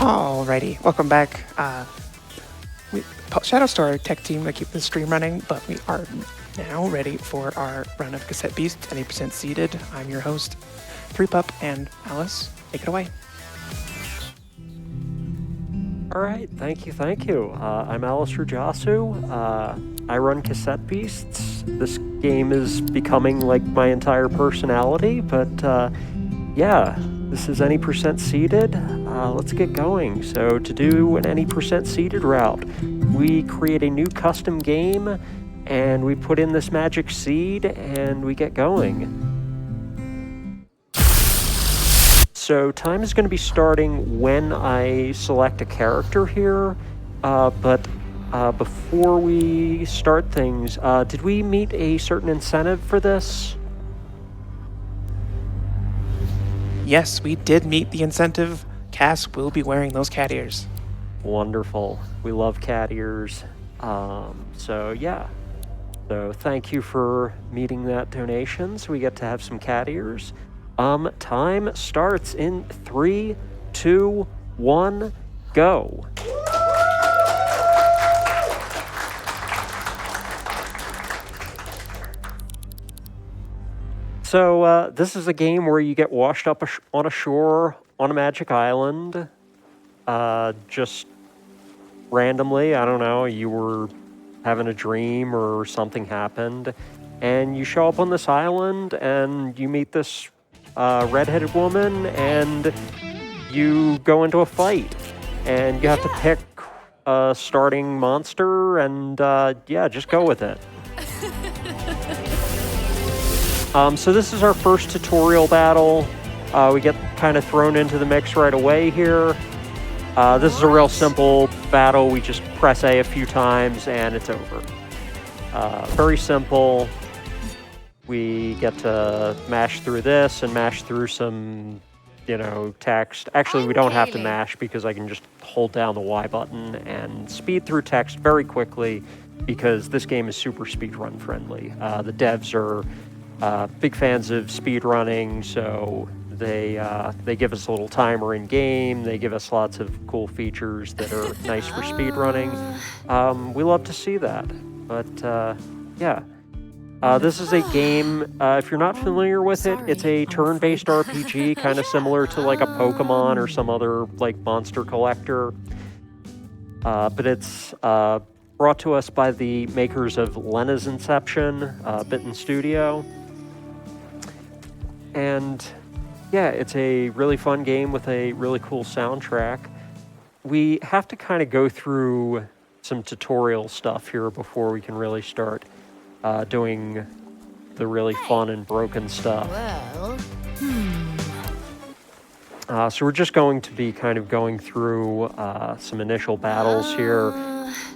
Alrighty, welcome back. Shout outs to our tech team that keep the stream running, but we are now ready for our run of Cassette Beast, 20% seeded. I'm your host, 3Pup, and Alice, take it away. All right, thank you. I'm Alys Rujasu. I run Cassette Beasts. This game is becoming like my entire personality, but yeah, this is any percent seeded. Let's get going. So to do an any percent seeded route, we create a new custom game and we put in this magic seed and we get going. So time is going to be starting when I select a character here, but before we start things, did we meet a certain incentive for this? Yes, we did meet the incentive. Cass will be wearing those cat ears. Wonderful. We love cat ears. So yeah. So thank you for meeting that donation. So we get to have some cat ears. Time starts in 3, 2, 1, go. So this is a game where you get washed up on a shore on a magic island, just randomly. I don't know, you were having a dream or something happened, and you show up on this island and you meet this redheaded woman, and you go into a fight, and you have to pick a starting monster, and yeah, just go with it. So this is our first tutorial battle. We get kind of thrown into the mix right away here. This is a real simple battle. We just press A few times and it's over. Very simple. We get to mash through this and mash through some, text. Actually, we don't have to mash because I can just hold down the Y button and speed through text very quickly because this game is super speedrun friendly. The devs are big fans of speedrunning, so they give us a little timer in game. They give us lots of cool features that are nice for speedrunning. We love to see that. But yeah, this is a game. If you're not familiar with it, it's a turn-based RPG, kind of similar to like a Pokemon or some other like monster collector. But it's brought to us by the makers of Lena's Inception, Bitten Studio. And yeah, it's a really fun game with a really cool soundtrack. We have to kind of go through some tutorial stuff here before we can really start doing the really fun and broken stuff. So we're just going to be kind of going through some initial battles here.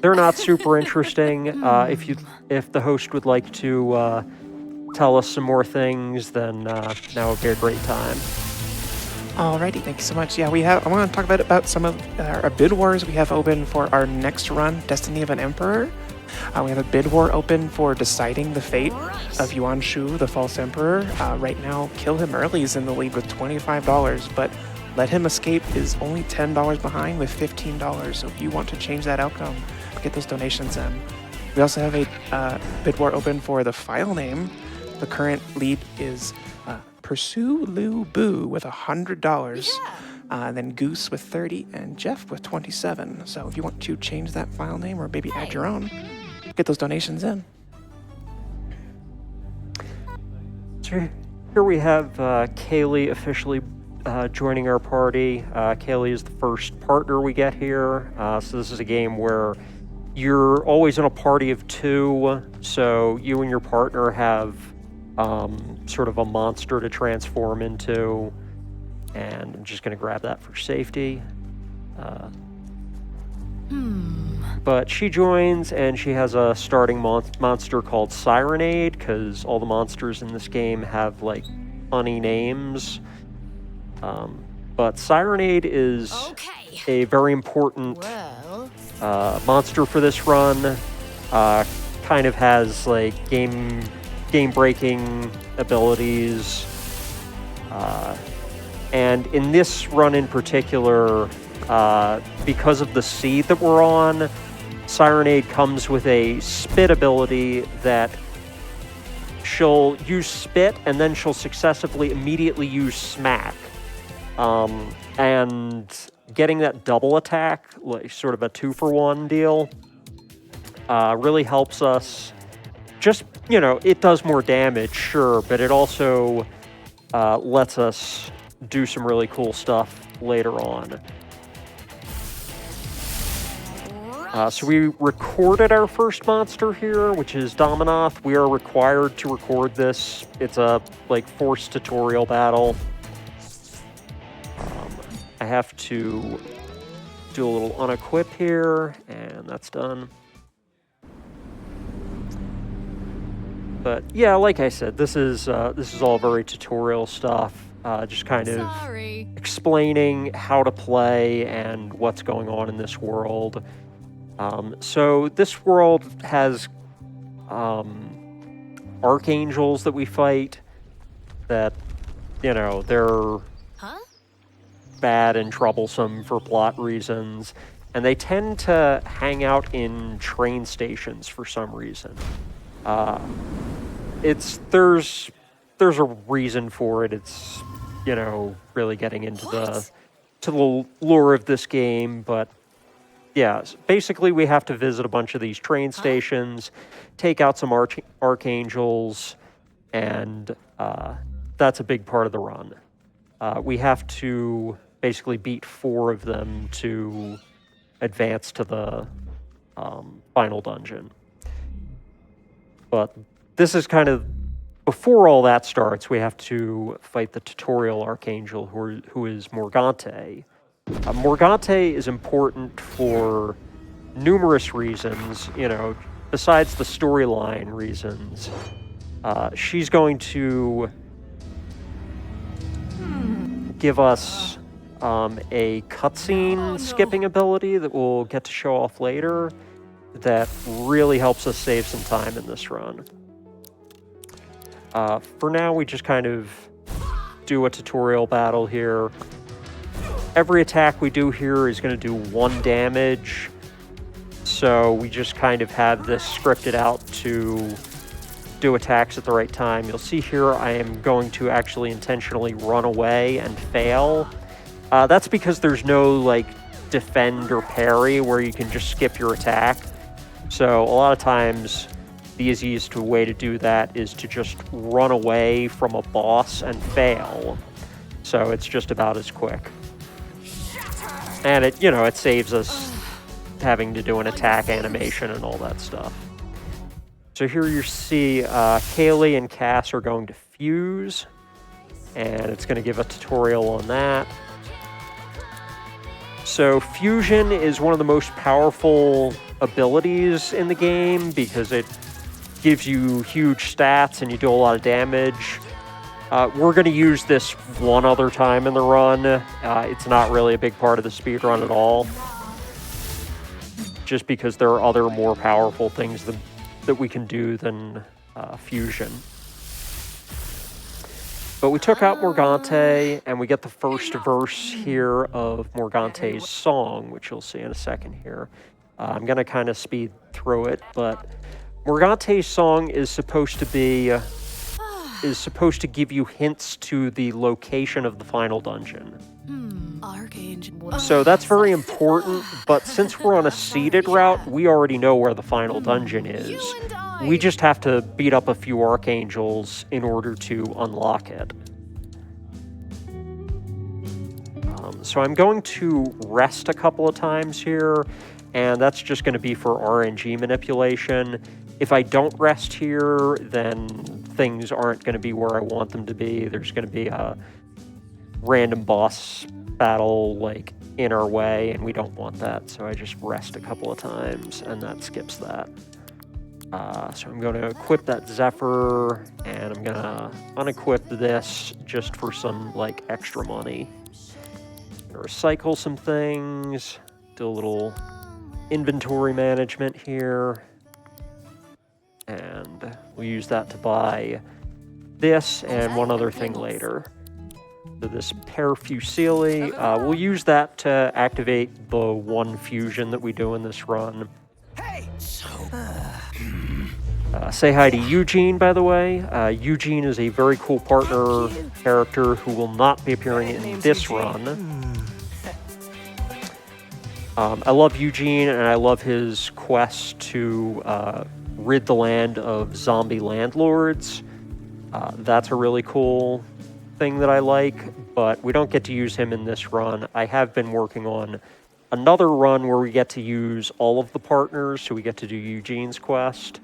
They're not super interesting. If the host would like to tell us some more things, then now would be a great time. Alrighty, thank you so much. Yeah, I want to talk about some of our bid wars we have open for our next run, Destiny of an Emperor. We have a bid war open for deciding the fate of Yuan Shu, the false emperor. Right now, Kill Him Early is in the lead with $25, but Let Him Escape is only $10 behind with $15. So if you want to change that outcome, get those donations in. We also have a bid war open for the file name. The current lead is Pursue Lu Boo with $100. Then Goose with 30 and Jeff with 27. So if you want to change that file name or maybe add your own, get those donations in. So here we have Kaylee officially joining our party. Kaylee is the first partner we get here. So this is a game where you're always in a party of 2. So you and your partner have sort of a monster to transform into. And I'm just going to grab that for safety. But she joins, and she has a starting monster called Sirenade, because all the monsters in this game have, like, funny names. But Sirenade is a very important monster for this run. Kind of has, like, game-breaking abilities. And in this run in particular, because of the seed that we're on, Sirenade comes with a spit ability that she'll use spit and then she'll successively immediately use smack. And getting that double attack, like sort of a 2-for-1 deal, really helps us. Just, you know, it does more damage, sure, but it also lets us do some really cool stuff later on. So we recorded our first monster here, which is Dominoth. We are required to record this. It's a, like, forced tutorial battle. I have to do a little unequip here, and that's done. But yeah, like I said, this is all very tutorial stuff. Just kind of explaining how to play and what's going on in this world. So this world has archangels that we fight that, you know, they're bad and troublesome for plot reasons, and they tend to hang out in train stations for some reason. There's a reason for it. It's, you know, really getting into the lore of this game, but yeah, basically we have to visit a bunch of these train stations, take out some archangels, and that's a big part of the run. We have to basically beat 4 of them to advance to the final dungeon. But this is kind of, before all that starts, we have to fight the tutorial archangel, who is Morgante. Morgante is important for numerous reasons, you know, besides the storyline reasons. She's going to give us a cutscene skipping ability that we'll get to show off later that really helps us save some time in this run. For now, we just kind of do a tutorial battle here. Every attack we do here is going to do 1 damage, so we just kind of have this scripted out to do attacks at the right time. You'll see here I am going to actually intentionally run away and fail. That's because there's no, like, defend or parry where you can just skip your attack. So a lot of times the easiest way to do that is to just run away from a boss and fail. So it's just about as quick. And it, you know, it saves us having to do an attack animation and all that stuff. So here you see Kaylee and Cass are going to fuse, and it's going to give a tutorial on that. So fusion is one of the most powerful abilities in the game because it gives you huge stats and you do a lot of damage. We're going to use this one other time in the run. It's not really a big part of the speedrun at all, just because there are other more powerful things that we can do than fusion. But we took out Morgante, and we get the first verse here of Morgante's song, which you'll see in a second here. I'm going to kind of speed through it, but Morgante's song is supposed to give you hints to the location of the final dungeon. So that's very important, but since we're on a seeded route, we already know where the final dungeon is. We just have to beat up a few archangels in order to unlock it. So I'm going to rest a couple of times here, and that's just going to be for RNG manipulation. If I don't rest here, then things aren't going to be where I want them to be. There's going to be a random boss battle, like, in our way, and we don't want that. So I just rest a couple of times, and that skips that. So I'm going to equip that Zephyr, and I'm going to unequip this just for some, like, extra money. Recycle some things, do a little inventory management here, and we'll use that to buy this and one other thing later. So this pair fusili, we'll use that to activate the one fusion that we do in this run. Say hi to Eugene, by the way. Eugene is a very cool partner character who will not be appearing in this run. I love Eugene, and I love his quest to rid the land of zombie landlords. That's a really cool thing that I like, but we don't get to use him in this run. I have been working on another run where we get to use all of the partners, so we get to do Eugene's quest,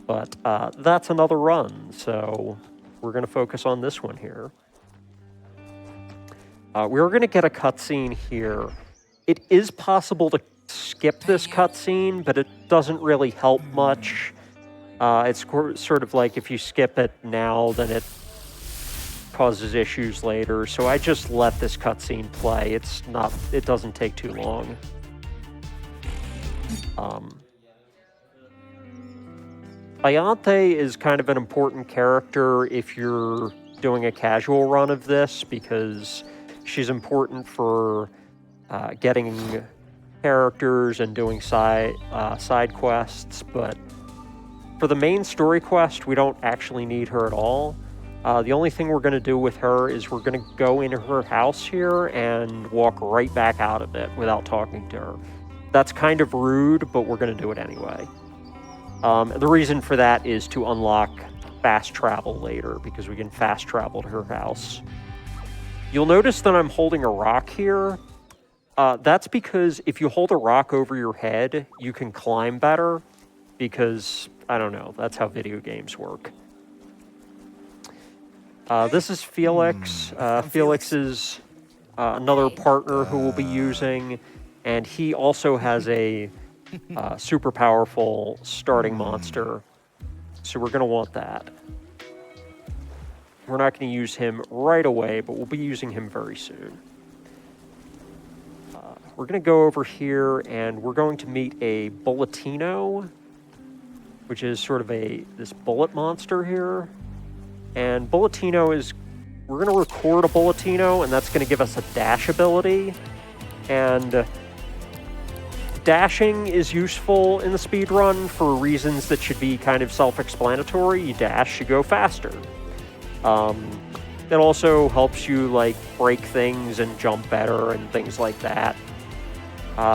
but that's another run, so we're going to focus on this one here. We're going to get a cutscene here. It is possible to skip this cutscene, but it doesn't really help much. It's sort of like if you skip it now, then it causes issues later. So I just let this cutscene play. It doesn't take too long. Bionthe is kind of an important character if you're doing a casual run of this, because she's important for getting characters and doing side quests, but for the main story quest, we don't actually need her at all. The only thing we're going to do with her is we're going to go into her house here and walk right back out of it without talking to her. That's kind of rude, but we're going to do it anyway. The reason for that is to unlock fast travel later, because we can fast travel to her house. You'll notice that I'm holding a rock here. That's because if you hold a rock over your head, you can climb better, because, I don't know, that's how video games work. This is Felix. Felix is another partner who we'll be using, and he also has a super powerful starting monster, so we're going to want that. We're not going to use him right away, but we'll be using him very soon. We're going to go over here, and we're going to meet a Bulletino, which is sort of this bullet monster here. And Bulletino is, we're going to record a Bulletino, and that's going to give us a dash ability. And dashing is useful in the speedrun for reasons that should be kind of self-explanatory. You dash, you go faster. It also helps you, like, break things and jump better and things like that.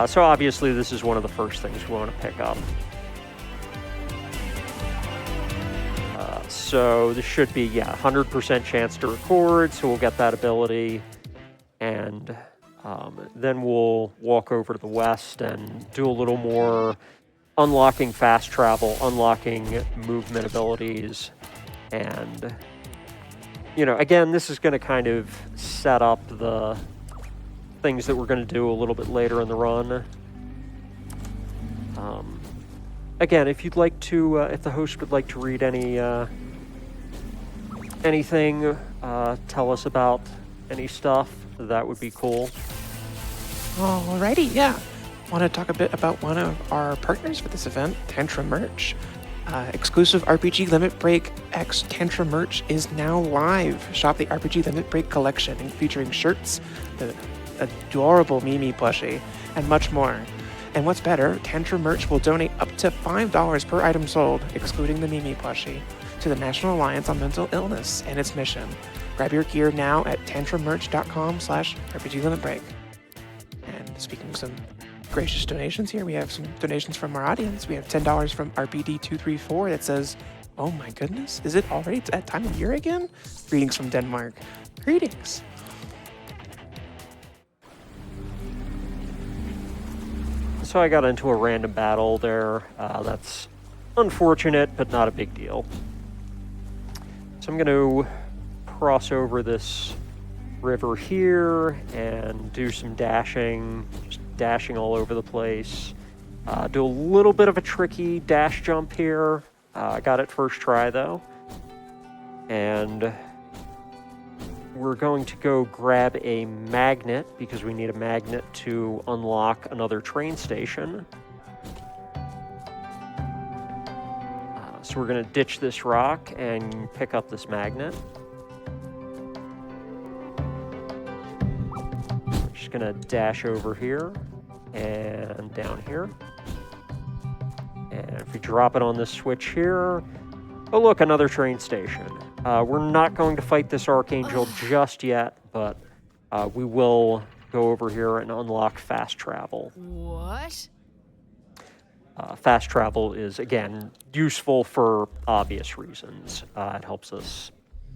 So obviously this is one of the first things we want to pick up. So this should be, 100% chance to record, so we'll get that ability. And then we'll walk over to the west and do a little more unlocking fast travel, unlocking movement abilities. And, again, this is going to kind of set up the things that we're going to do a little bit later in the run. Again, if you'd like to, if the host would like to read anything, tell us about any stuff, that would be cool. Alrighty, yeah. Want to talk a bit about one of our partners for this event, Tantra Merch. Exclusive RPG Limit Break X Tantra merch is now live. Shop the RPG Limit Break collection, featuring shirts, the adorable Mimi plushie, and much more. And what's better, Tantra Merch will donate up to $5 per item sold, excluding the Mimi plushie, to the National Alliance on Mental Illness and its mission. Grab your gear now at tantramerch.com/RPG Limit Break. And speaking of some gracious donations here, we have some donations from our audience. We have $10 from RPD234 that says, "Oh my goodness, is it already that time of year again?" Greetings from Denmark. Greetings. So I got into a random battle there. That's unfortunate, but not a big deal. So I'm going to cross over this river here and do some dashing, just dashing all over the place. Do a little bit of a tricky dash jump here. I got it first try though. And we're going to go grab a magnet because we need a magnet to unlock another train station. So we're going to ditch this rock and pick up this magnet. just gonna dash over here and down here. And if we drop it on this switch here, oh look, another train station. We're not going to fight this Archangel just yet, but we will go over here and unlock fast travel. What? Fast travel is, again, useful for obvious reasons. It helps us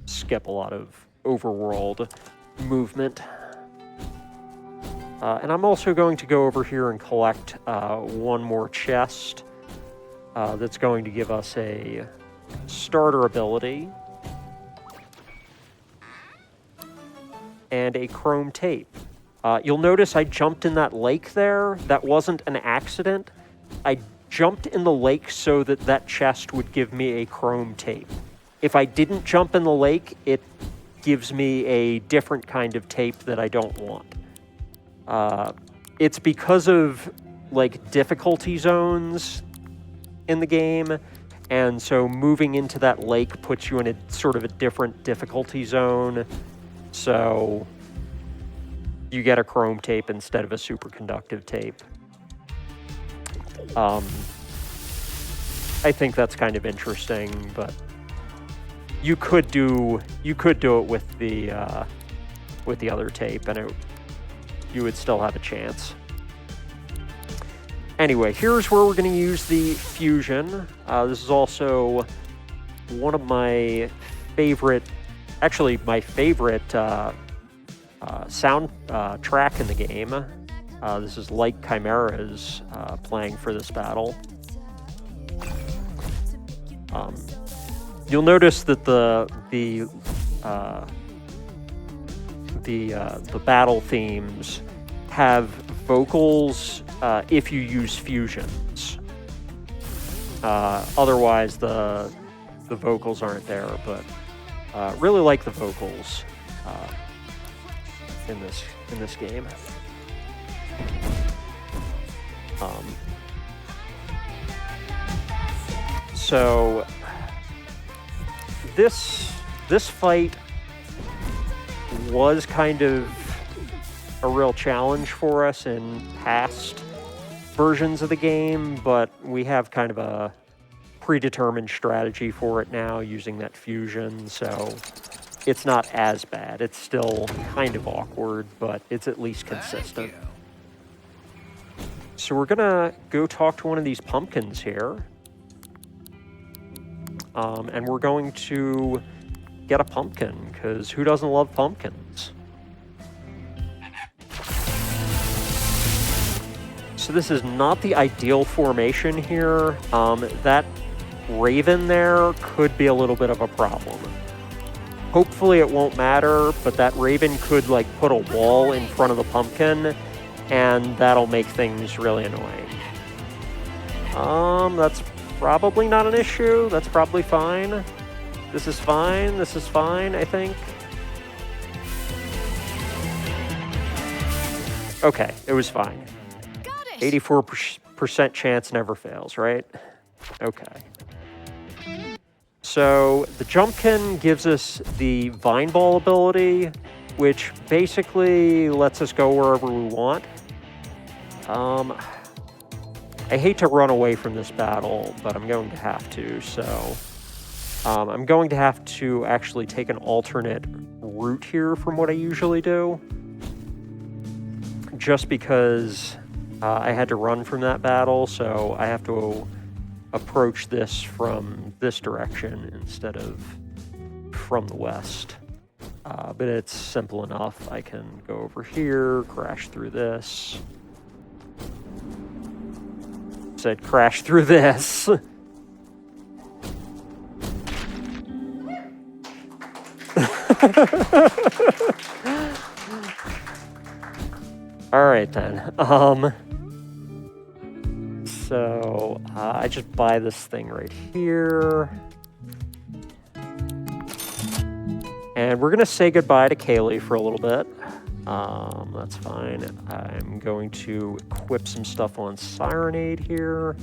skip a lot of overworld movement. And I'm also going to go over here and collect one more chest that's going to give us a starter ability and a chrome tape. You'll notice I jumped in that lake there. That wasn't an accident. I jumped in the lake so that that chest would give me a chrome tape. If I didn't jump in the lake, it gives me a different kind of tape that I don't want. It's because of like difficulty zones in the game, and so moving into that lake puts you in a sort of a different difficulty zone. So you get a chrome tape instead of a superconductive tape. I think that's kind of interesting, but you could do it with the other tape, and you would still have a chance. Anyway, here's where we're going to use the fusion. This is also one of my favorite, actually my favorite sound track in the game. This is Like Chimeras playing for this battle. You'll notice that the battle themes have vocals if you use fusions. Otherwise, the vocals aren't there. But really like the vocals in this game. So this fight was kind of a real challenge for us in past versions of the game, but we have kind of a predetermined strategy for it now using that fusion, so it's not as bad. It's still kind of awkward, but it's at least consistent. So we're gonna go talk to one of these pumpkins here. And we're going to get a pumpkin, because who doesn't love pumpkins? So this is not the ideal formation here. That raven there could be a little bit of a problem. Hopefully it won't matter, but that raven could like put a wall in front of the pumpkin, and that'll make things really annoying. That's probably not an issue. That's probably fine. This is fine. This is fine, I think. Okay, it was fine. 84% chance never fails, right? Okay. So the Jumpkin gives us the Vine Ball ability, which basically lets us go wherever we want. I hate to run away from this battle, but I'm going to have to, so I'm going to have to actually take an alternate route here from what I usually do, just because I had to run from that battle, so I have to approach this from this direction instead of from the west. But it's simple enough. I can go over here, crash through this. Said crash through this. All right then. So I just buy this thing right here. And we're gonna say goodbye to Kaylee for a little bit. That's fine. I'm going to equip some stuff on Sirenade here.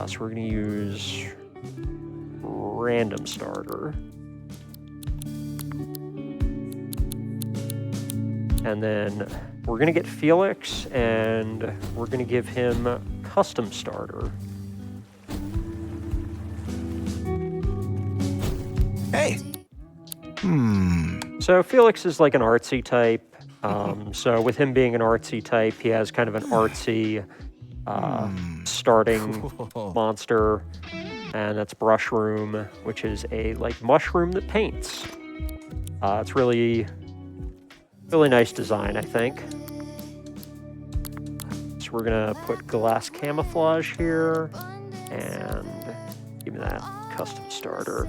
So we're gonna use random starter. And then we're going to get Felix, and we're going to give him Custom Starter. Hey. So Felix is like an artsy type. So with him being an artsy type, he has kind of an artsy starting monster, and that's Brushroom, which is a like mushroom that paints. It's really nice design, I think. So we're gonna put glass camouflage here, and give me that custom starter.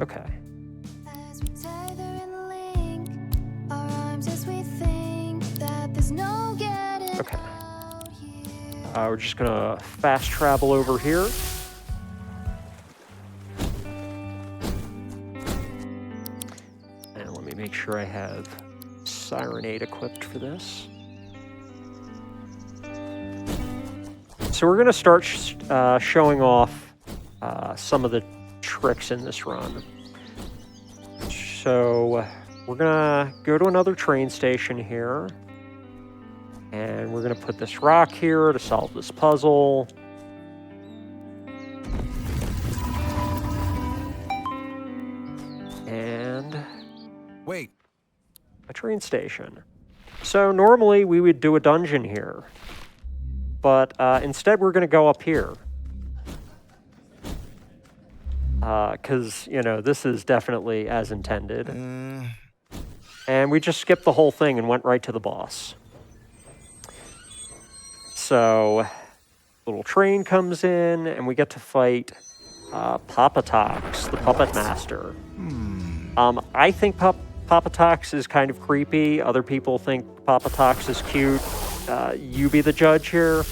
Okay. Okay. We're just gonna fast travel over here. And let me make sure I have Sirenade equipped for this. So we're gonna start showing off some of the tricks in this run. So we're gonna go to another train station here, and we're gonna put this rock here to solve this puzzle. And wait, a train station. So normally we would do a dungeon here, but instead we're gonna go up here. Because, you know, this is definitely as intended. And we just skipped the whole thing and went right to the boss. So, little train comes in, and we get to fight Papatox, the Puppet Master. I think Papatox is kind of creepy. Other people think Papatox is cute. You be the judge here.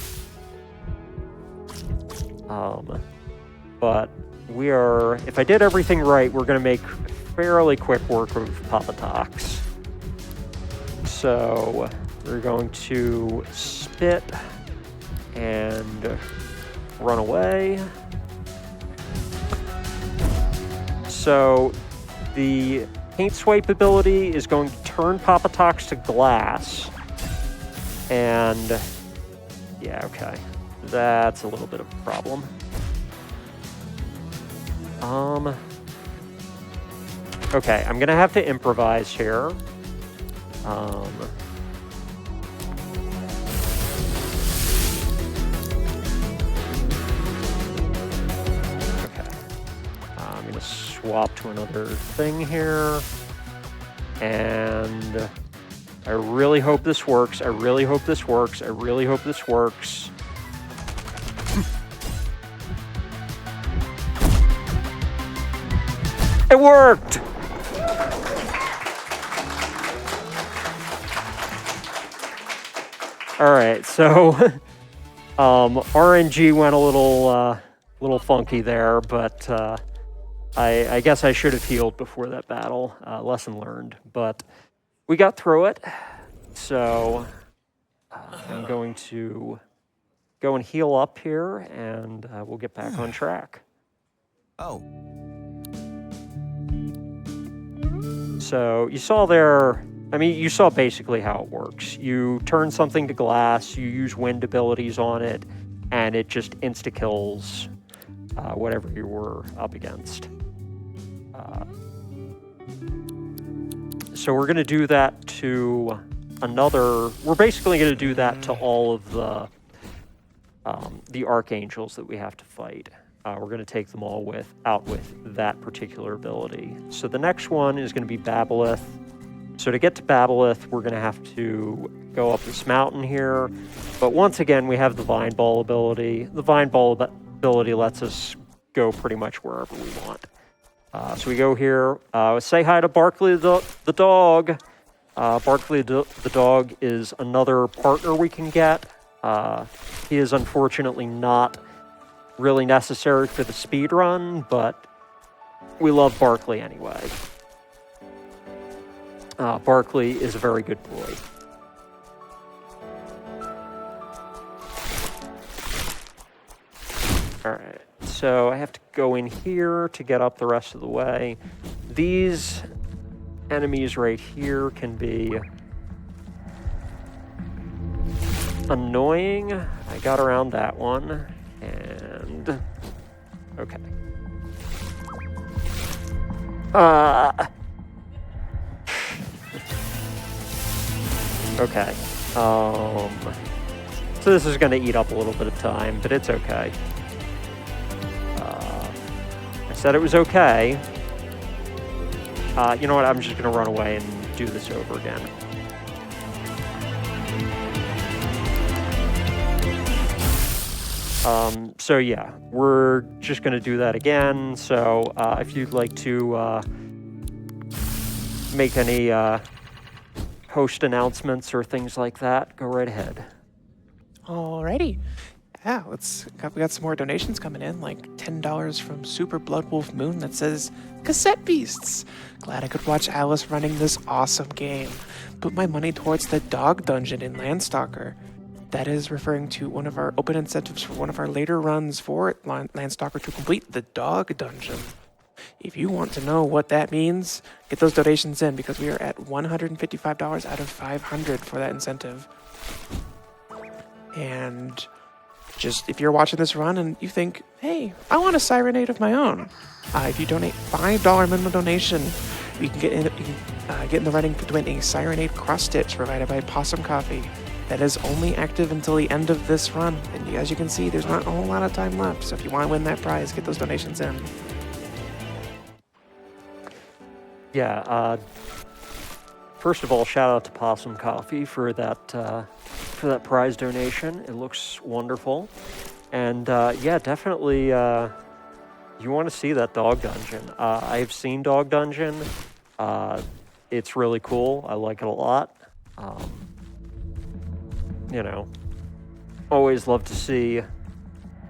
But we are, if I did everything right, we're going to make fairly quick work of Papatox. So we're going to spit and run away. So the paint swipe ability is going to turn Papatox to glass. And yeah, okay. That's a little bit of a problem. Okay, I'm gonna have to improvise here. Okay, I'm gonna swap to another thing here. And I really hope this works. I really hope this works. I really hope this works. It worked! All right, so RNG went a little funky there, but I guess I should have healed before that battle. Lesson learned, but we got through it. So I'm going to go and heal up here, and we'll get back on track. Oh. So you saw there, I mean, you saw basically how it works. You turn something to glass, you use wind abilities on it, and it just insta-kills whatever you were up against. So we're going to do that to we're basically going to do that to all of the archangels that we have to fight. We're going to take them all out with that particular ability. So the next one is going to be Babolith. So to get to Babolith, we're going to have to go up this mountain here. But once again, we have the Vine Ball ability. The Vine Ball ability lets us go pretty much wherever we want. So we go here. Say hi to Barkley the dog. Barkley the dog is another partner we can get. He is unfortunately not really necessary for the speed run, but we love Barkley anyway. Barkley is a very good boy. All right, so I have to go in here to get up the rest of the way. These enemies right here can be annoying. I got around that one, and okay. Okay. So this is going to eat up a little bit of time, but it's okay. I said it was okay. You know what? I'm just going to run away and do this over again. So yeah, we're just going to do that again. So if you'd like to make any host announcements or things like that, go right ahead. Alrighty. Yeah, we got some more donations coming in, like $10 from Super Blood Wolf Moon that says, Cassette Beasts! Glad I could watch Alys running this awesome game. Put my money towards the dog dungeon in Landstalker. That is referring to one of our open incentives for one of our later runs for Landstalker to complete the dog dungeon. If you want to know what that means, get those donations in because we are at $155 out of $500 for that incentive. And just if you're watching this run and you think, hey, I want a Sirenade of my own, if you donate $5 minimum donation, you can get in the running to win a Sirenade cross stitch provided by Possum Coffee. That is only active until the end of this run, and as you can see, there's not a whole lot of time left. So if you want to win that prize, get those donations in. Yeah. First of all, shout out to Possum Coffee for that prize donation. It looks wonderful, and yeah, definitely. You want to see that dog dungeon? I've seen Dog Dungeon. It's really cool. I like it a lot. You know, always love to see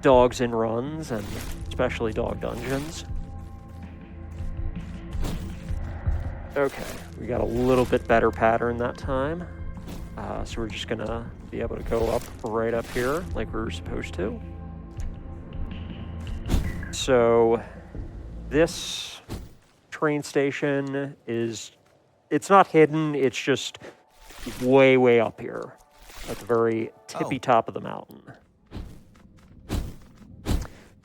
dogs in runs, and especially dog dungeons. Okay, we got a little bit better pattern that time. So we're just gonna be able to go up right up here like we were supposed to. So this train station it's not hidden, it's just way up here at the very tippy top of the mountain.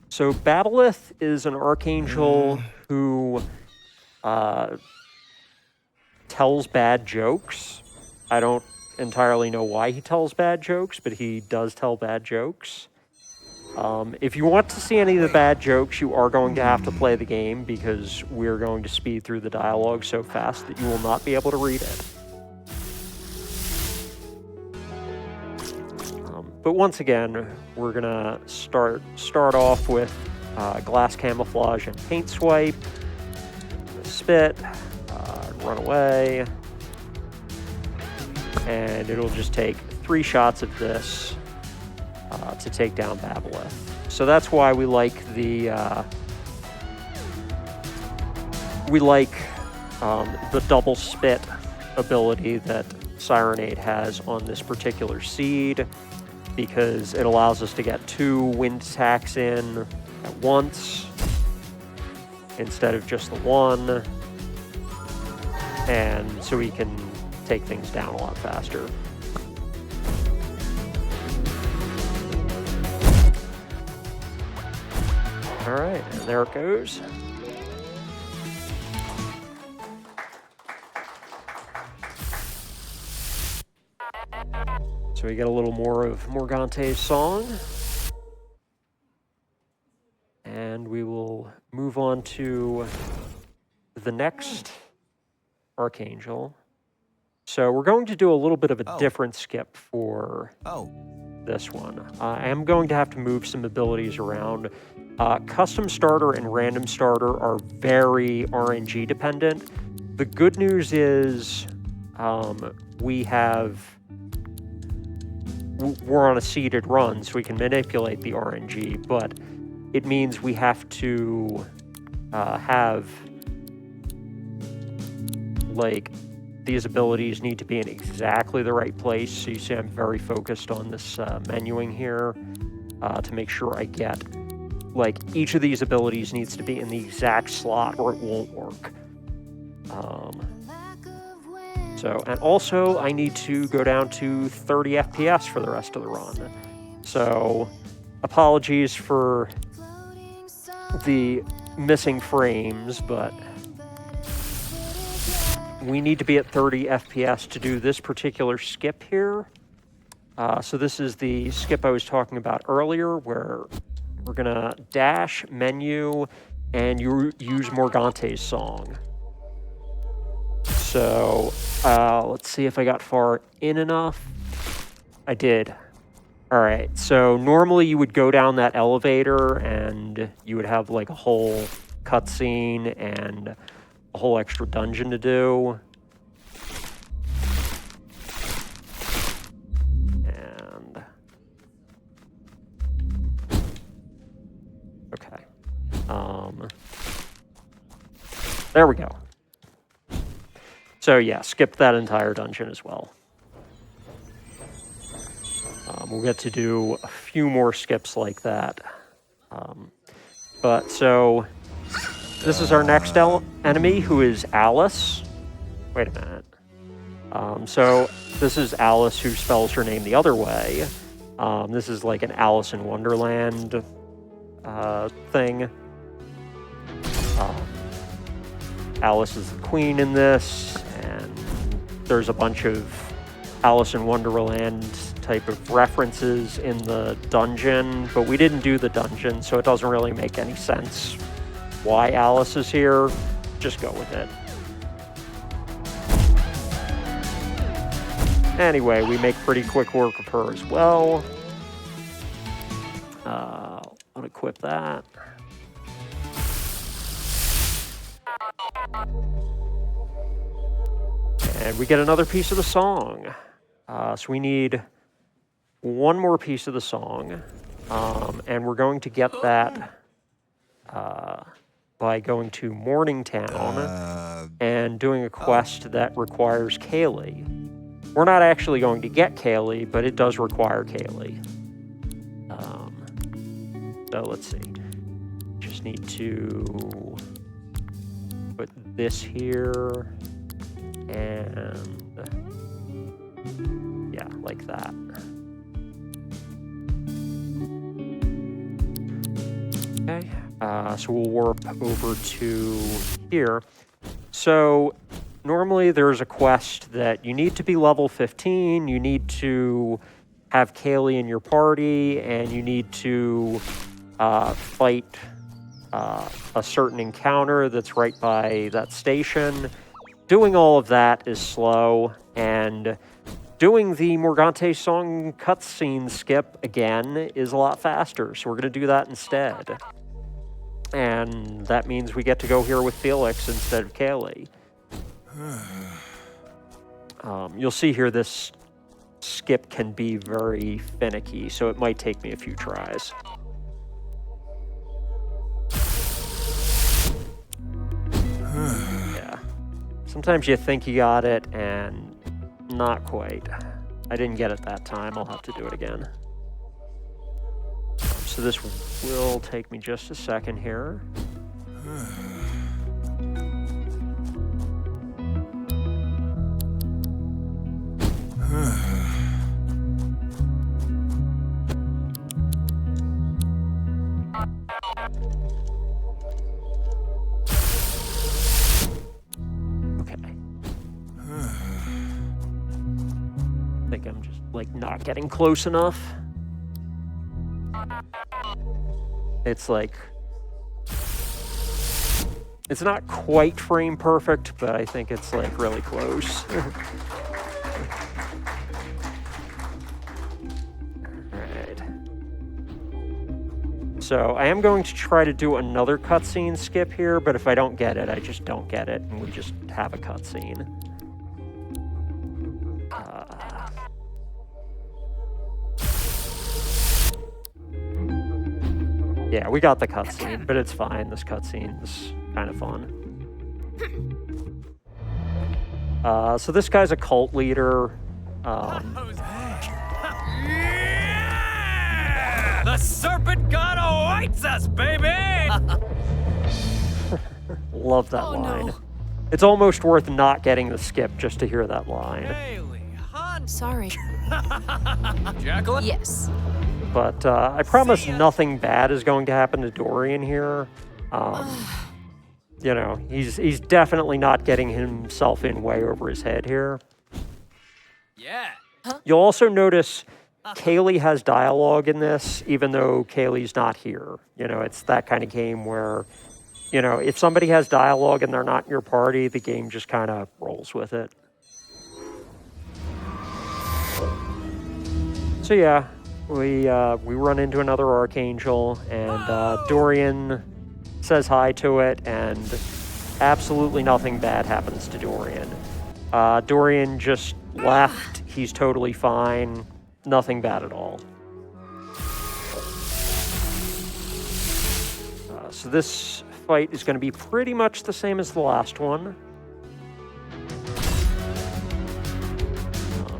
So Babolith is an archangel who tells bad jokes. I don't entirely know why he tells bad jokes, but he does tell bad jokes. If you want to see any of the bad jokes, you are going to have to play the game because we're going to speed through the dialogue so fast that you will not be able to read it. But once again, we're gonna start off with glass camouflage and paint swipe, spit, run away, and it'll just take 3 shots of this to take down Babolith. So that's why we like the double spit ability that Sirenade has on this particular seed, because it allows us to get 2 wind attacks in at once instead of just the 1, and so we can take things down a lot faster. All right, and there it goes. So we get a little more of Morgante's song. And we will move on to the next Archangel. So we're going to do a little bit of a different skip for this one. I am going to have to move some abilities around. Custom starter and random starter are very RNG dependent. The good news is we're on a seeded run, so we can manipulate the RNG, but it means we have to have, like, these abilities need to be in exactly the right place. So you see I'm very focused on this menuing here to make sure I get like, each of these abilities needs to be in the exact slot or it won't work. And also, I need to go down to 30 FPS for the rest of the run. So, apologies for the missing frames, but we need to be at 30 FPS to do this particular skip here. So this is the skip I was talking about earlier, where we're gonna dash, menu, and you use Morgante's song. So, let's see if I got far in enough. I did. All right, so normally you would go down that elevator and you would have like a whole cutscene and a whole extra dungeon to do. And okay. There we go. So yeah, skip that entire dungeon as well. We'll get to do a few more skips like that. So this is our next enemy, who is Alys. Wait a minute. So this is Alys, who spells her name the other way. This is like an Alice in Wonderland thing. Alice is the queen in this, and there's a bunch of Alice in Wonderland type of references in the dungeon, but we didn't do the dungeon, so it doesn't really make any sense why Alys is here. Just go with it. Anyway, we make pretty quick work of her as well. I'll equip that. And we get another piece of the song. So we need one more piece of the song, and we're going to get that by going to Morningtown and doing a quest that requires Kaylee. We're not actually going to get Kaylee, but it does require Kaylee. So let's see. Just need to put this here, and yeah, like that. Okay, so we'll warp over to here. So normally there's a quest that you need to be level 15, you need to have Kaylee in your party, and you need to fight a certain encounter that's right by that station. Doing all of that is slow, and doing the Morgante song cutscene skip again is a lot faster, so we're going to do that instead. And that means we get to go here with Felix instead of Kaylee. You'll see here this skip can be very finicky, so it might take me a few tries. Yeah. Sometimes you think you got it, and not quite. I didn't get it that time. I'll have to do it again. So this will take me just a second here. I think I'm just like not getting close enough. It's like, it's not quite frame perfect, but I think it's like really close. Alright. So I am going to try to do another cutscene skip here, but if I don't get it, I just don't get it, and we just have a cutscene. Yeah, we got the cutscene, but it's fine. This cutscene is kind of fun. So this guy's a cult leader. The serpent god bites us, baby! Love that line. It's almost worth not getting the skip just to hear that line. Haley, hon. Sorry. Jacqueline? Yes. But I promise nothing bad is going to happen to Dorian here. You know, he's definitely not getting himself in way over his head here. Yeah. You'll also notice Kaylee has dialogue in this, even though Kaylee's not here. You know, it's that kind of game where, you know, if somebody has dialogue and they're not in your party, the game just kind of rolls with it. So yeah, we run into another Archangel, and Dorian says hi to it, and absolutely nothing bad happens to Dorian. Dorian just left. He's totally fine. Nothing bad at all. So this fight is going to be pretty much the same as the last one.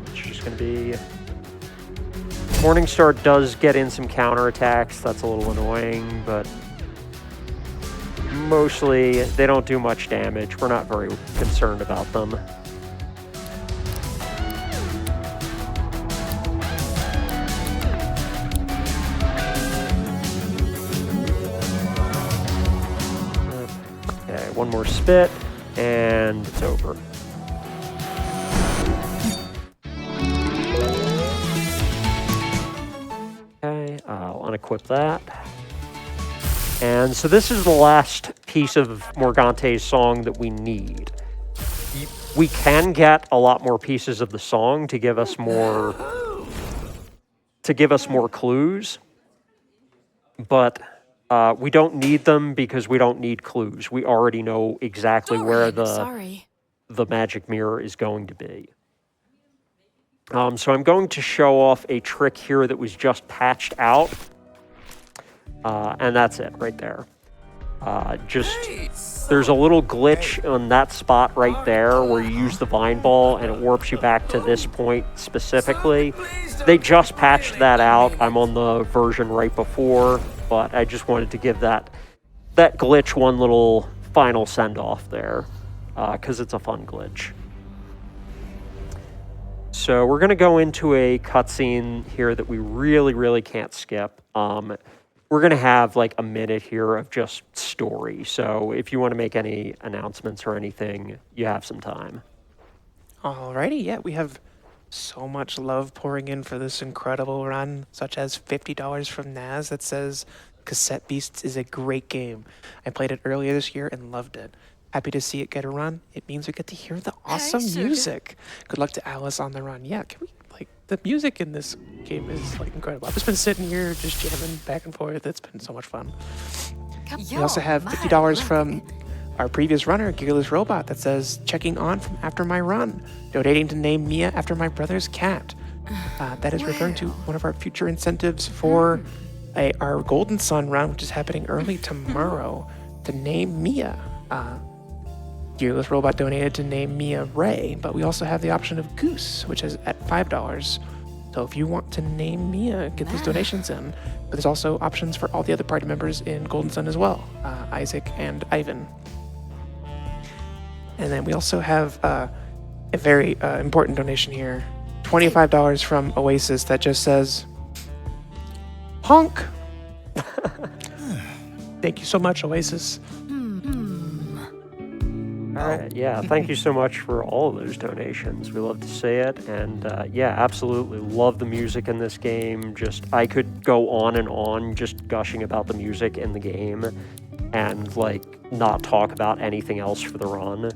It's just going to be... Morningstar does get in some counterattacks. That's a little annoying, but mostly they don't do much damage. We're not very concerned about them. Okay, one more spit, and it's over. Okay, I'll unequip that. And so this is the last piece of Morgante's song that we need. We can get a lot more pieces of the song to give us more clues, but we don't need them because we don't need clues. We already know exactly where the magic mirror is going to be. So I'm going to show off a trick here that was just patched out. And that's it right there. There's a little glitch on that spot right there where you use the vine ball and it warps you back to this point specifically. They just patched that out. I'm on the version right before, but I just wanted to give that glitch one little final send-off there, because it's a fun glitch. So we're going to go into a cutscene here that we really, really can't skip. We're going to have like a minute here of just story. So if you want to make any announcements or anything, you have some time. Alrighty, yeah, we have so much love pouring in for this incredible run, such as $50 from Naz that says Cassette Beasts is a great game. I played it earlier this year and loved it. Happy to see it get a run. It means we get to hear the awesome music. Good luck to Alice on the run. Yeah, can we, like, the music in this game is, like, incredible. I've just been sitting here just jamming back and forth. It's been so much fun. We also have $50 from our previous runner, Gearless Robot, that says, checking on from after my run, donating to name Mia after my brother's cat. That is referring to one of our future incentives for our Golden Sun run, which is happening early tomorrow, to name Mia. Gearless Robot donated to name Mia Ray, but we also have the option of Goose, which is at $5. So if you want to name Mia, get those donations in. But there's also options for all the other party members in Golden Sun as well, Isaac and Ivan. And then we also have a very important donation here, $25 from Oasis that just says, honk. Thank you so much, Oasis. All right, yeah, thank you so much for all of those donations. We love to see it, and yeah, absolutely love the music in this game. Just, I could go on and on just gushing about the music in the game and, like, not talk about anything else for the run.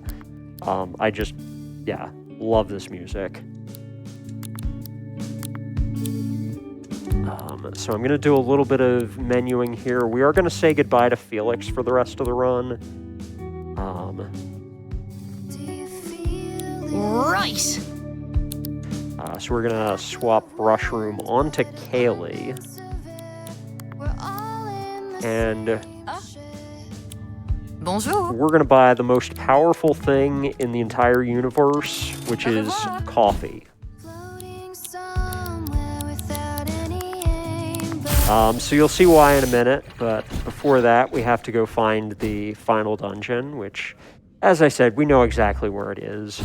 I just, yeah, love this music. So I'm going to do a little bit of menuing here. We are going to say goodbye to Felix for the rest of the run. Right. So we're going to swap Brush Room onto Kaylee. And Bonjour. we're going to buy the most powerful thing in the entire universe, which is coffee. So you'll see why in a minute, but before that, we have to go find the final dungeon, which, as I said, we know exactly where it is.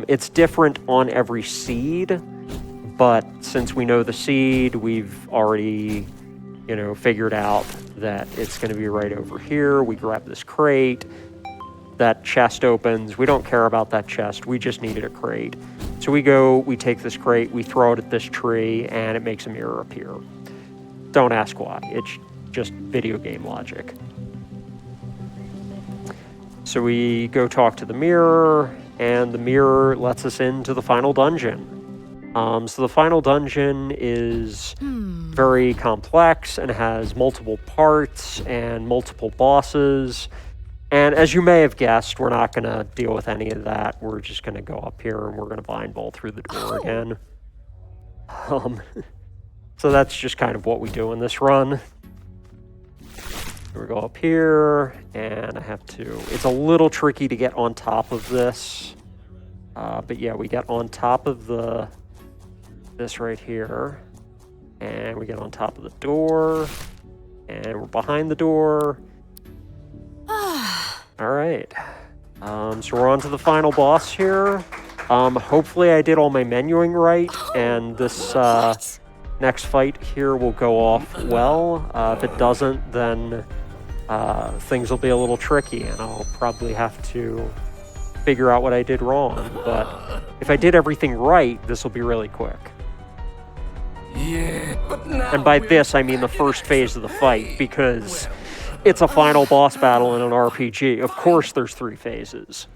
It's different on every seed, but since we know the seed, we've already, figured out that it's going to be right over here. We grab this crate. That chest opens. We don't care about that chest. We just needed a crate. So we take this crate, we throw it at this tree, and it makes a mirror appear. Don't ask why. It's just video game logic. So we go talk to the mirror, and the mirror lets us into the final dungeon. So the final dungeon is very complex and has multiple parts and multiple bosses. And as you may have guessed, we're not going to deal with any of that. We're just going to go up here and we're going to blind bolt through the door again. So that's just kind of what we do in this run. We go up here, and I have to... It's a little tricky to get on top of this. But yeah, we get on top of this right here. And we get on top of the door. And we're behind the door. All right. So we're on to the final boss here. Hopefully I did all my menuing right, and this next fight here will go off well. If it doesn't, then things will be a little tricky, and I'll probably have to figure out what I did wrong. But if I did everything right, this will be really quick. Yeah, but now And by this, I mean the first phase of the fight, because it's a final boss battle in an RPG. Of course there's 3 phases.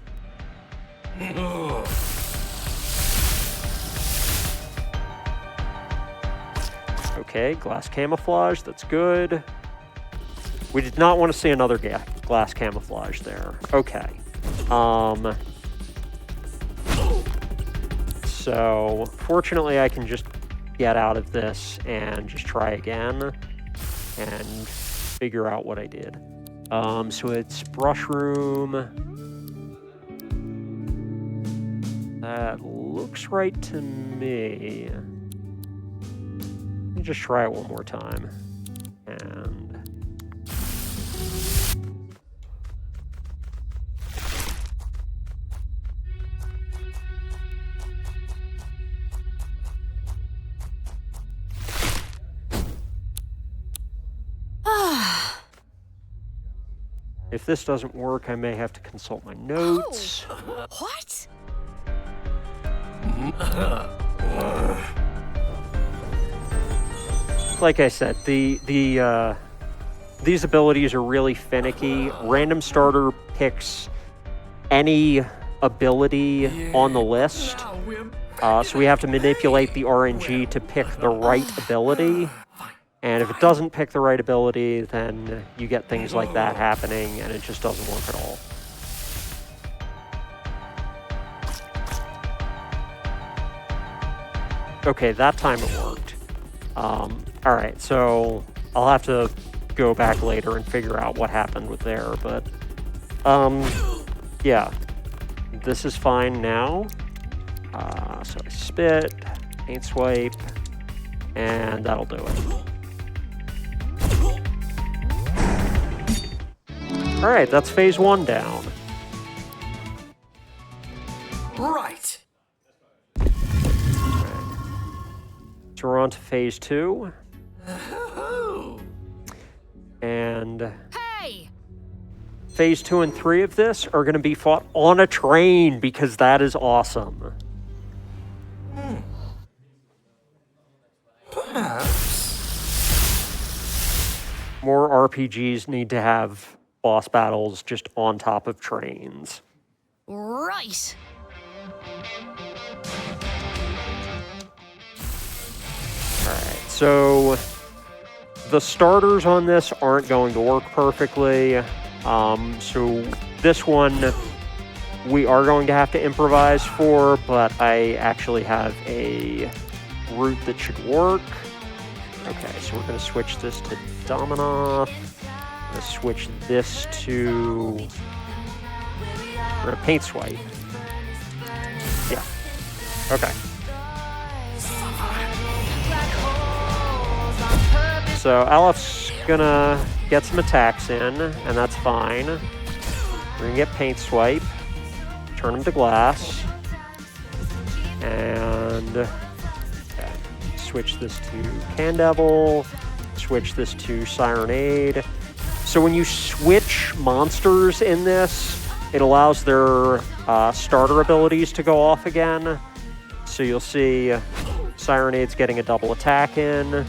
Okay, glass camouflage, that's good. We did not want to see another glass camouflage there. Okay. So, fortunately I can just get out of this and just try again and figure out what I did. So it's brush room. That looks right to me. Let me just try it one more time. And if this doesn't work, I may have to consult my notes. Oh, what? Like I said, these abilities are really finicky. Random starter picks any ability on the list. So we have to manipulate the RNG to pick the right ability. And if it doesn't pick the right ability, then you get things like that happening, and it just doesn't work at all. Okay, that time it worked. All right, so I'll have to go back later and figure out what happened with there, but yeah, this is fine now. So I spit, paint swipe, and that'll do it. All right, that's phase 1 down. Right. So we're on to phase 2. And Hey! phase 2 and 3 of this are going to be fought on a train, because that is awesome. More RPGs need to have boss battles just on top of trains. Right! Alright, so the starters on this aren't going to work perfectly. So this one we are going to have to improvise for, but I actually have a route that should work. Okay, so we're going to switch this to Dominoff. I'm going to switch this to... We're going to paint swipe. Yeah. Okay. So Alep's gonna get some attacks in, and that's fine. We're gonna get Paint Swipe, turn him to glass, and switch this to Candevil, switch this to Sirenade. So when you switch monsters in this, it allows their starter abilities to go off again. So you'll see Sirenade's getting a double attack in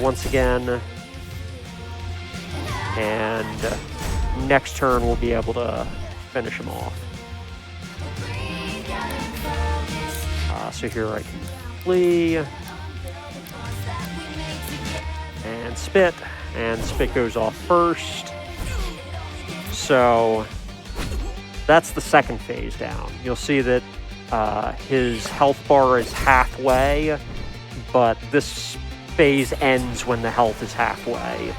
once again. And next turn we'll be able to finish him off. So here I can flee and spit goes off first. So that's the second phase down. You'll see that his health bar is halfway, but this phase ends when the health is halfway.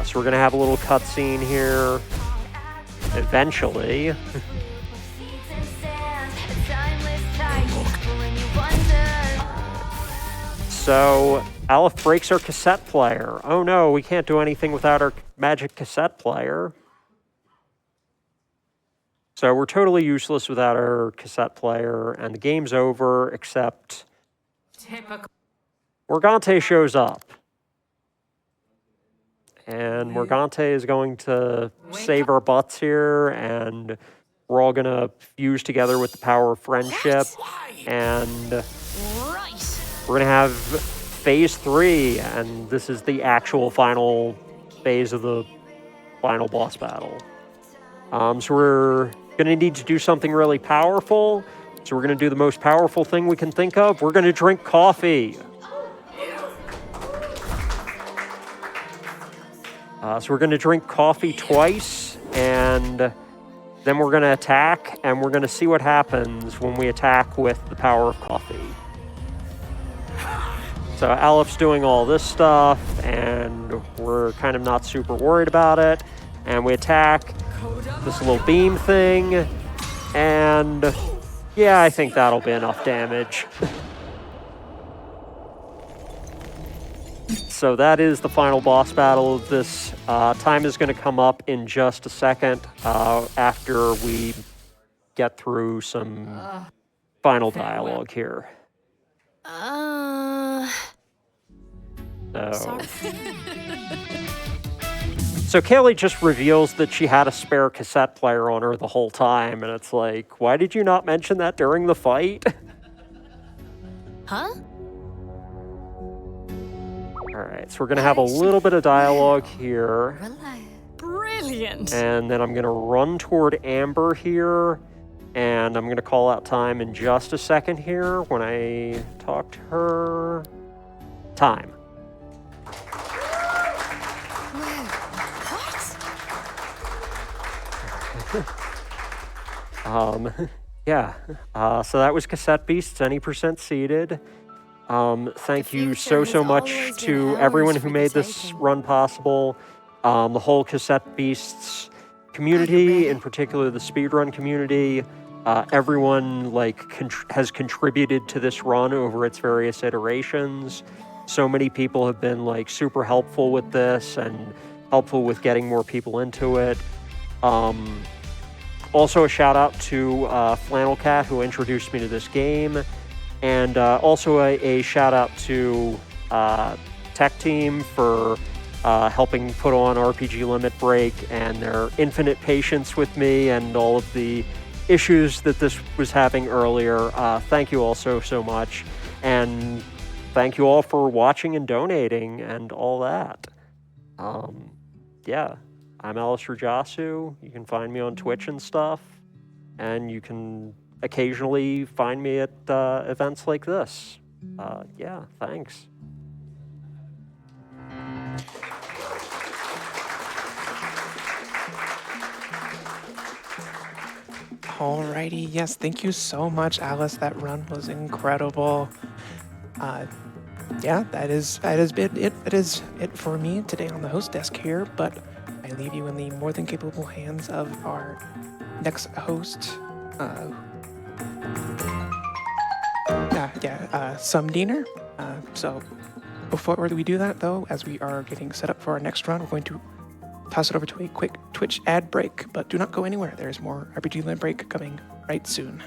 So we're gonna have a little cutscene here eventually. So Aleph breaks our cassette player. Oh no, we can't do anything without our magic cassette player. So we're totally useless without our cassette player, and the game's over, except Morgante shows up. And Morgante is going to save our butts here, and we're all gonna fuse together with the power of friendship. And we're gonna have phase 3, and this is the actual final phase of the final boss battle. So we're gonna need to do something really powerful. So we're gonna do the most powerful thing we can think of. We're gonna drink coffee. So we're gonna drink coffee twice, and then we're gonna attack, and we're gonna see what happens when we attack with the power of coffee. So Aleph's doing all this stuff, and we're kind of not super worried about it. And we attack this little beam thing, and yeah, I think that'll be enough damage. So that is the final boss battle of this. Time is going to come up in just a second after we get through some final dialogue here. So Kaylee just reveals that she had a spare cassette player on her the whole time, and it's like, why did you not mention that during the fight? Huh? All right, so we're gonna have a little bit of dialogue here. Brilliant. And then I'm gonna run toward Amber here, and I'm gonna call out time in just a second here when I talk to her. Time. Yeah. So that was Cassette Beasts, any % seeded. Thank you so much to everyone who made this run possible. The whole Cassette Beasts community, in particular the speedrun community. Everyone has contributed to this run over its various iterations. So many people have been super helpful with this and helpful with getting more people into it. Also a shout out to Flannel Cat, who introduced me to this game. And also a shout out to Tech Team for helping put on RPG Limit Break and their infinite patience with me and all of the issues that this was having earlier. Thank you all so much. And thank you all for watching and donating and all that. Yeah, I'm Alys Rujasu. You can find me on Twitch and stuff. And you can occasionally find me at events like this. Yeah, thanks. Alrighty, yes, thank you so much, Alys. That run was incredible. Yeah, that is it for me today on the host desk here, but I leave you in the more than capable hands of our next host, Sumdiener. So Before we do that, though, as we are getting set up for our next run, we're going to toss it over to a quick Twitch ad break, but do not go anywhere. There's more RPG Limit Break coming right soon.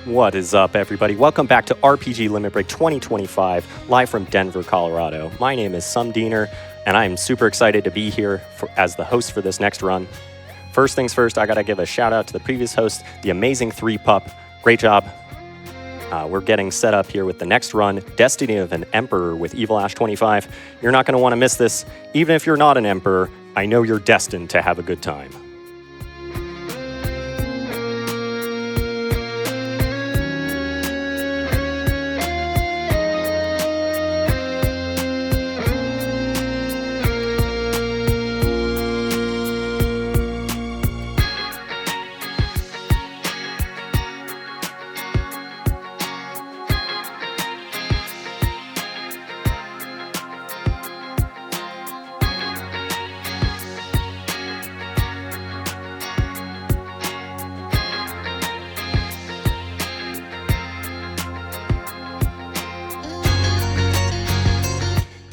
What is up, everybody? Welcome back to RPG Limit Break 2025, live from Denver, Colorado. My name is Sumdiener, and I am super excited to be here as the host for this next run. First things first, I gotta give a shout out to the previous host, the amazing 3Pup. Great job. We're getting set up here with the next run, Destiny of an Emperor with Evil Ash 25. You're not gonna wanna miss this. Even if you're not an Emperor, I know you're destined to have a good time.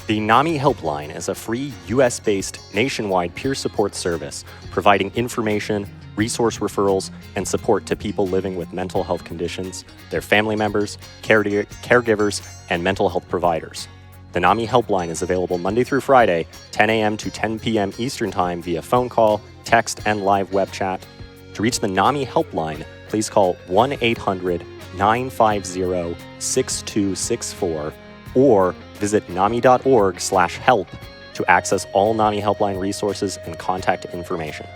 The NAMI Helpline is a free US-based nationwide peer support service providing information, resource referrals, and support to people living with mental health conditions, their family members, caregivers, and mental health providers. The NAMI Helpline is available Monday through Friday, 10 a.m. to 10 p.m. Eastern Time via phone call, text, and live web chat. To reach the NAMI Helpline, please call 1-800-950-6264 or visit nami.org/help to access all NAMI Helpline resources and contact information.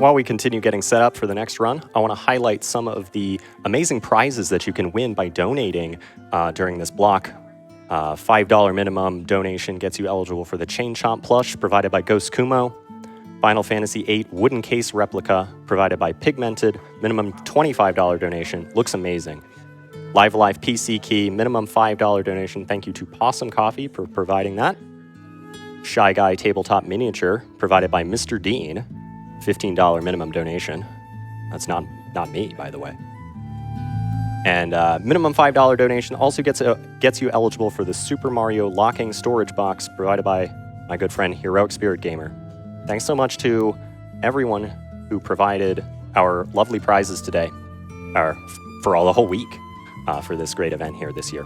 while we continue getting set up for the next run, I want to highlight some of the amazing prizes that you can win by donating during this block. $5 minimum donation gets you eligible for the Chain Chomp plush provided by Ghost Kumo. Final Fantasy VIII wooden case replica provided by Pigmented. Minimum $25 donation. Looks amazing. Live Life PC key. Minimum $5 donation. Thank you to Possum Coffee for providing that. Shy Guy tabletop miniature provided by Mr. Dean. $15 minimum donation. That's not me, by the way. And minimum $5 donation also gets you eligible for the Super Mario locking storage box provided by my good friend Heroic Spirit Gamer. Thanks so much to everyone who provided our lovely prizes today, or for the whole week, for this great event here this year.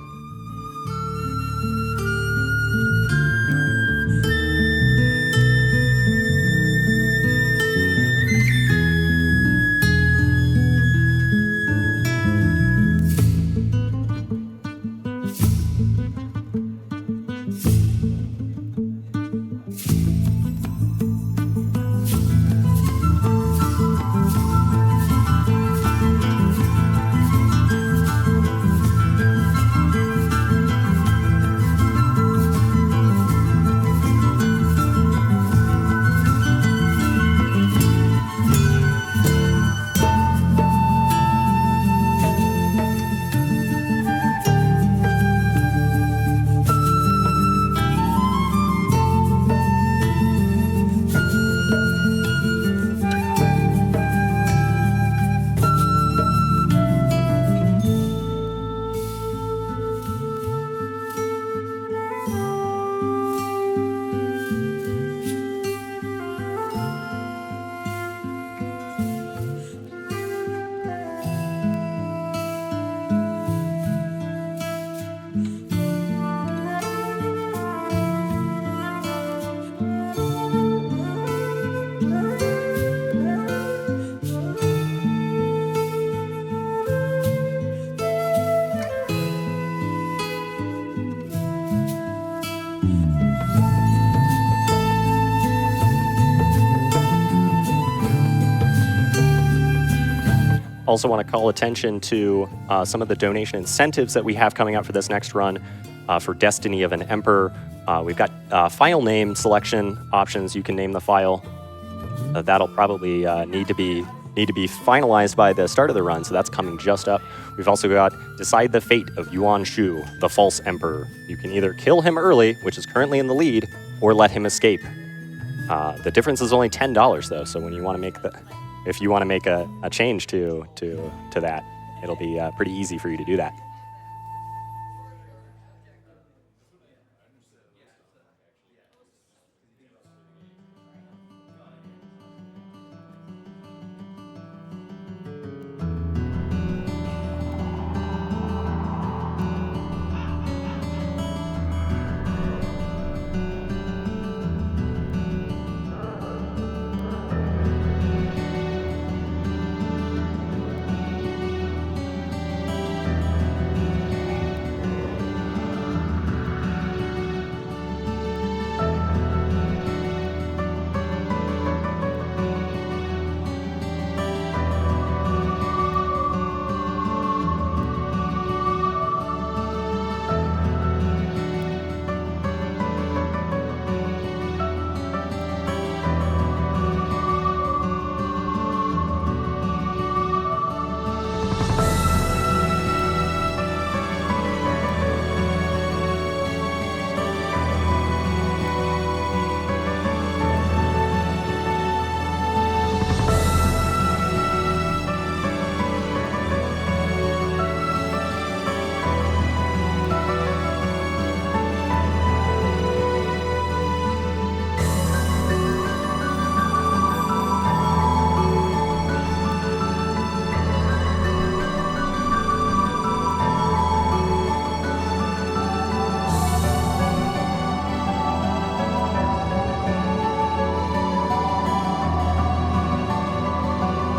Also want to call attention to some of the donation incentives that we have coming up for this next run. For Destiny of an Emperor, we've got file name selection options. You can name the file. That'll probably need to be finalized by the start of the run, so that's coming just up. We've also got Decide the Fate of Yuan Shu, the False Emperor. You can either kill him early, which is currently in the lead, or let him escape. The difference is only $10 though, so when you want to make if you want to make a change to that, it'll be pretty easy for you to do that.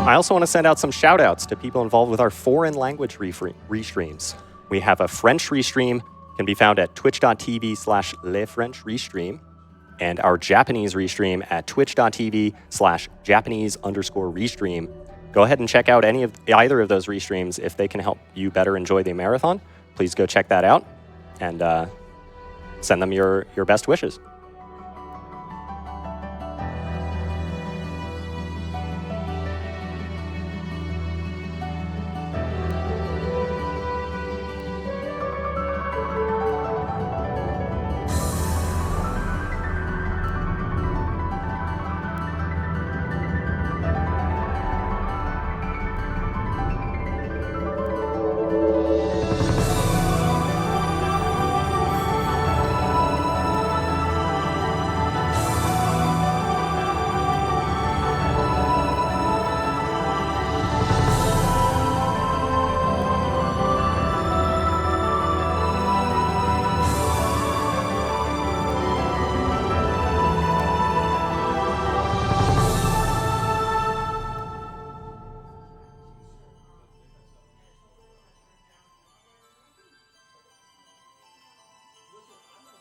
I also want to send out some shout outs to people involved with our foreign language restreams. We have a French restream, can be found at twitch.tv/lefrenchrestream. and our Japanese restream at twitch.tv/Japanese_restream. Go ahead and check out either of those restreams if they can help you better enjoy the marathon. Please go check that out and send them your best wishes.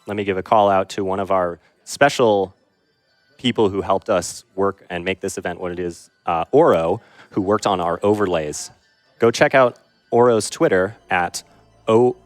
Let me give a call out to one of our special people who helped us work and make this event what it is, Oro, who worked on our overlays. Go check out Oro's Twitter at OUROLEN.